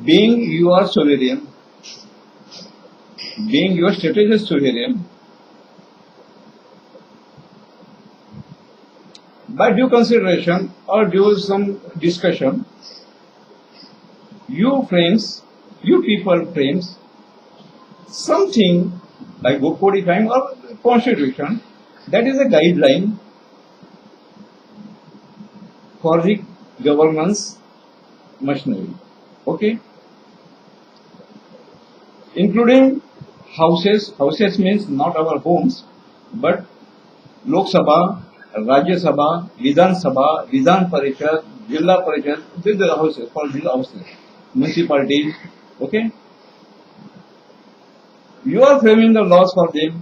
being you are sovereign, being your status is sovereign, by due consideration or due some discussion, you people frames something like book codifying or constitution that is a guideline for the governance machinery. Okay? Including houses. Houses means not our homes, but Lok Sabha, Rajya Sabha, Vidhan Sabha, Vidhan Parishad, Jilla Parishad, these are the houses, called these houses, municipalities. Okay? You are framing the laws for them,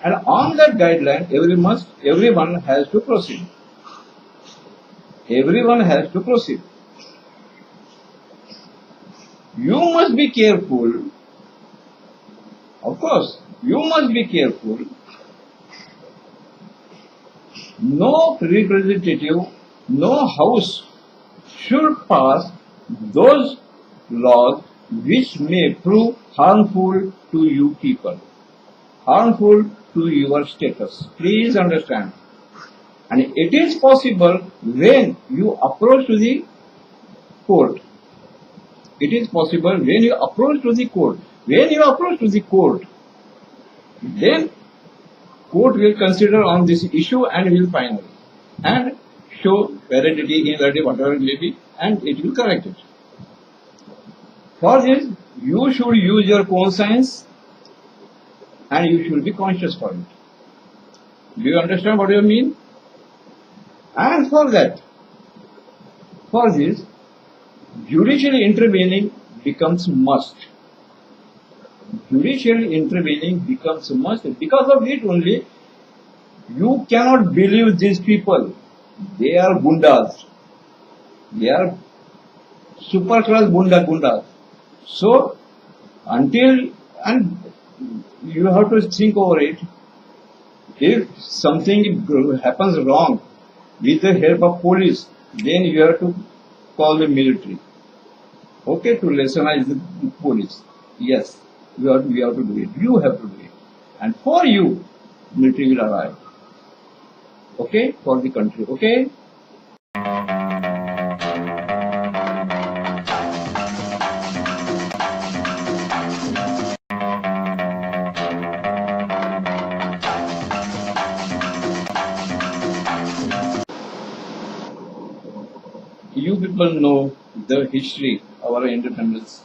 and on that guideline, everyone has to proceed. Everyone has to proceed. You must be careful. Of course, you must be careful. No representative, no house should pass those laws which may prove harmful to you people, harmful to your status. Please understand. And it is possible when you approach to the court. It is possible when you approach to the court. When you approach to the court, then court will consider on this issue and will final and show validity, invalidity, whatever it may be, and it will correct it. For this, you should use your conscience and you should be conscious for it. Do you understand what I mean? And for that, for this, judicial intervening becomes must. Judicial intervening becomes must. Because of it only, you cannot believe these people. They are gundas. They are super class gundas. So, until, and you have to think over it, if something happens wrong with the help of police, then you have to call the military. Okay, to lessonize the police. Yes, we have to do it. You have to do it. And for you, military will arrive. Okay, for the country. Okay? You people know the history of our independence.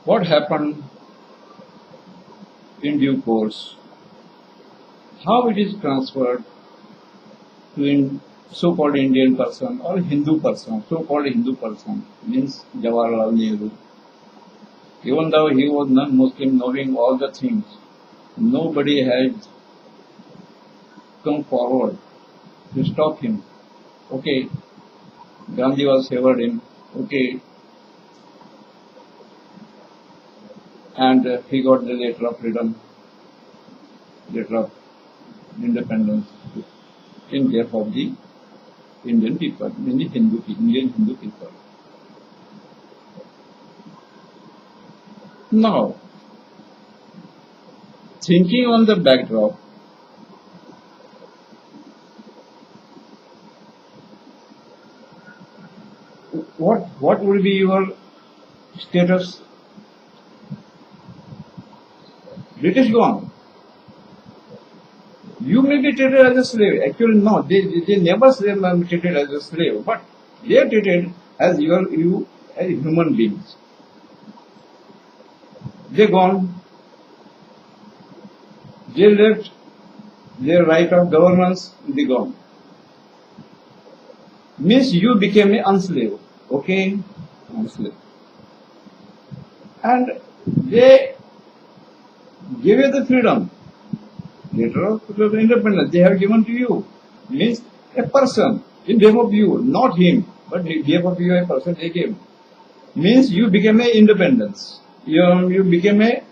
What happened in due course, how it is transferred to so-called Indian person or Hindu person, so-called Hindu person, means Jawaharlal Nehru. Even though he was non-Muslim, knowing all the things, nobody had come forward to stop him. Okay, Gandhi was favored him. Okay, and he got the letter of freedom, letter of independence in behalf of the Indian people, Indian Hindu people. Now, thinking on the backdrop, what will be your status? British gone. You may be treated as a slave. Actually, no, they never treated as a slave, but they are treated as you as human beings. They gone. They left their right of governance. They gone. Means you became an enslaved. Okay, enslaved. And they give you the freedom. Letter of independence they have given to you. Means a person in behalf of you, not him, but in behalf of you, a person they gave. Means you became a independence. You became a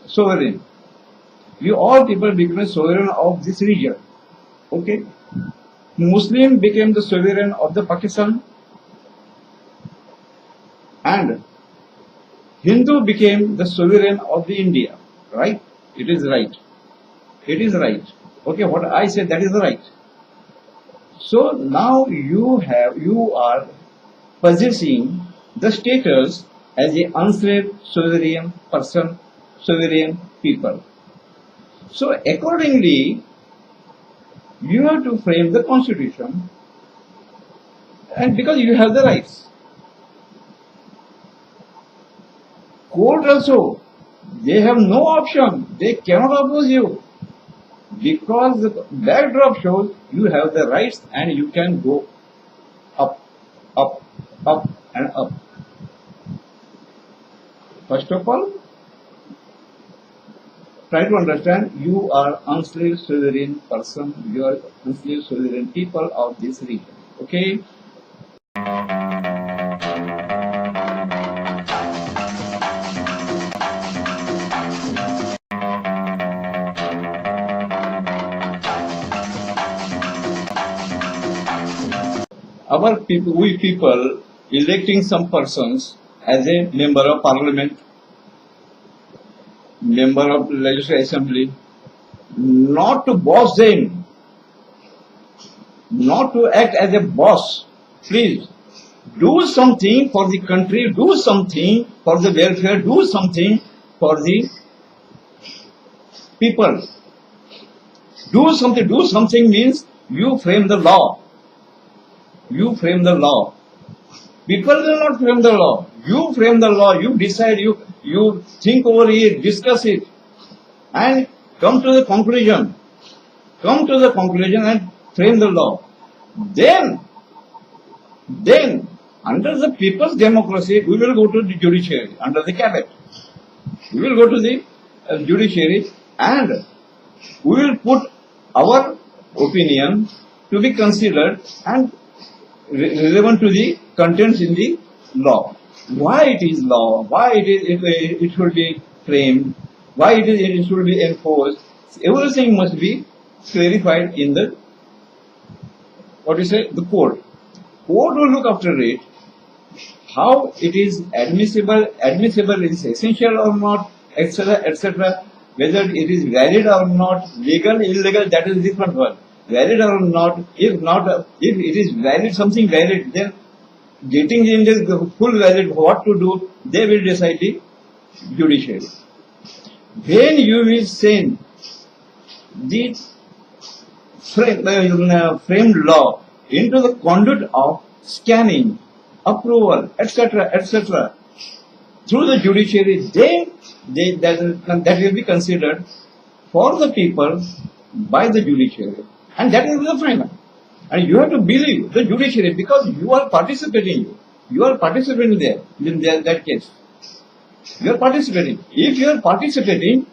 sovereign. You all people became a sovereign of this region. Okay. Muslim became the sovereign of the Pakistan. and Hindu became the sovereign of the India, right? It is right. It is right. Okay, what I said, that is right. So now you are possessing the status as a enslaved sovereign person, sovereign people. So accordingly, you have to frame the constitution, and because you have the rights. Court also, they have no option. They cannot oppose you because the backdrop shows you have the rights and you can go up, up, up and up. First of all, try to understand you are enslaved sovereign person, you are enslaved sovereign people of this region. Okay? Our people, we people electing some persons as a member of parliament, member of legislative assembly, not to boss them, not to act as a boss. Please do something for the country, do something for the welfare, do something for the people. Do something means you frame the law. You frame the law. People will not frame the law. You frame the law. You decide. You think over it, discuss it, and come to the conclusion. Come to the conclusion and frame the law. Then, under the people's democracy, we will go to the judiciary under the cabinet. We will go to the judiciary and we will put our opinion to be considered and relevant to the contents in the law. Why it is law, why it should be framed, why it should be enforced, everything must be clarified in the, the court. Court will look after it, how it is admissible is essential or not, etc., etc., whether it is valid or not, legal, illegal, that is different one. Valid or not, if it is valid, something valid, then getting in the full valid, what to do, they will decide the judiciary. When you will send the framed law into the conduit of scanning, approval, etc., etc., through the judiciary, then that will be considered for the people by the judiciary. And that is the final. And you have to believe the judiciary because you are participating. You are participating there in that case. You are participating. If you are participating,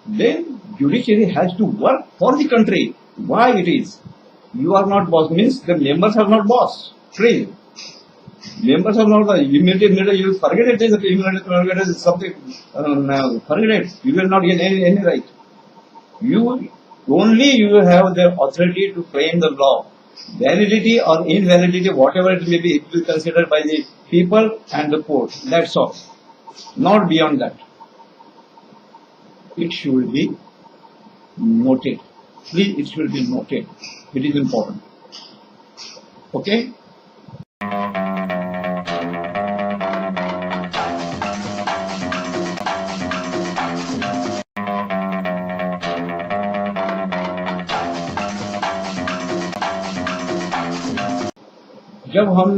then judiciary has to work for the country. Why it is? You are not boss means the members are not boss. Please. Members are not boss. Immediately you forget it is something. Forget it. You will not get any right. Only you have the authority to frame the law. Validity or invalidity, whatever it may be, it will be considered by the people and the court. That's all. Not beyond that. It should be noted. Please, it should be noted. It is important. Okay? जब हम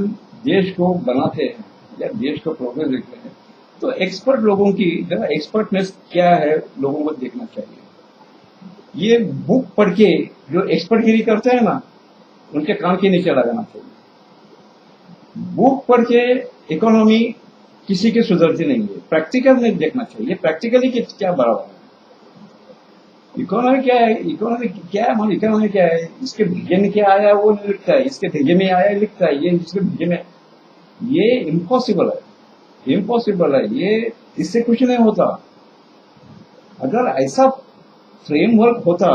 देश को बनाते हैं या देश को progress देखते हैं तो एक्सपर्ट लोगों की जरा एक्सपर्टनेस क्या है लोगों को देखना चाहिए। ये बुक पढ़ के जो एक्सपर्टगिरी करते हैं ना उनके कान के नीचे लगाना चाहिए। बुक पढ़ के इकोनॉमी किसी की सुधरती नहीं है, प्रैक्टिकल नहीं देखना चाहिए। प्रैक्टिकली क्या बराबर है, इकोनॉमी क्या है, इकोनॉमी क्या है, इसके भेजे में क्या आया वो नहीं लिखता है, इसके भेजे में आया लिखता है, ये इसके भेजे में, ये इम्पॉसिबल है, ये इससे कुछ नहीं होता। अगर ऐसा फ्रेमवर्क होता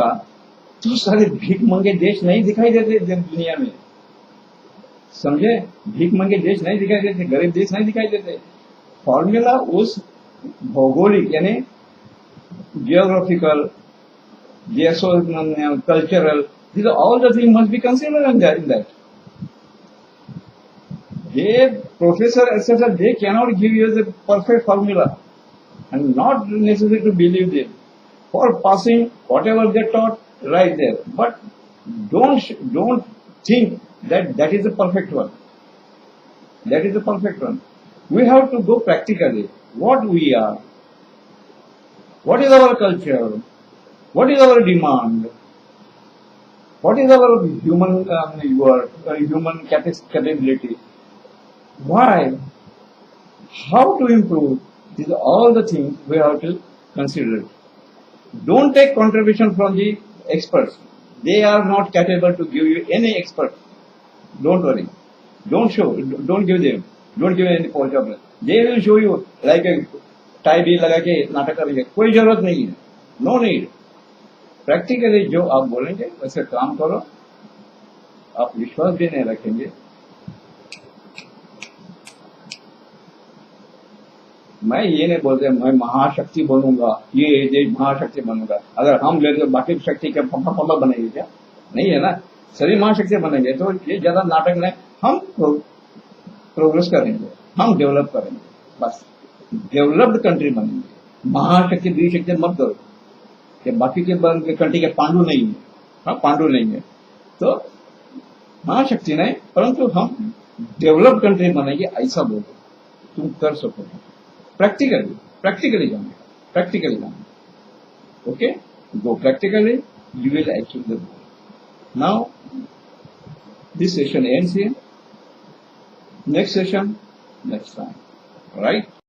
तो सारे भीख मंगे देश नहीं दिखाई देते दुनिया में। समझे? भीख मंगे देश नहीं दिखाई देते, गरीब देश नहीं दिखाई देते। फॉर्मूला उस भौगोलिक यानी geographical, cultural, these are all the things must be considered in that. They, professor, etc., they cannot give you the perfect formula and not necessary to believe them. For passing, whatever they taught, right there. But don't think that that is the perfect one. That is the perfect one. We have to go practically. What we are, what is our culture, what is our demand, what is our human human capability, why, how to improve. These are all the things we have to consider. Don't take contribution from the experts. They are not capable to give you any expert. Don't worry. Don't give them. Don't give any post. They will show you like a tie भी लगा के नाटक करेंगे, कोई जरूरत नहीं है, no need. Practically जो आप बोलेंगे वैसे काम करो, आप विश्वास भी नहीं रखेंगे। मैं ये नहीं बोलते मैं महाशक्ति बनूंगा, ये देश महाशक्ति बनूंगा। अगर हम लेते बाकी शक्ति के पापा पापा बनेंगे क्या? नहीं है ना, सभी महाशक्ति बनेंगे तो ये ज्यादा नाटक नहीं, हम प्रोग्रेस करेंगे, हम डेवलप करेंगे, बस डेवलप्ड कंट्री बनेंगे। महाशक्ति द्वि शक्ति मत करो कि बाकी के कंट्री के पांडु नहीं है, हाँ पांडु नहीं है तो महाशक्ति नहीं, परंतु हम डेवलप्ड कंट्री बनेंगे ऐसा बोलो, तुम कर सकोगे। प्रैक्टिकली जाना, okay, go practically, you will achieve the goal. Now this session ends here. Next session next time, right?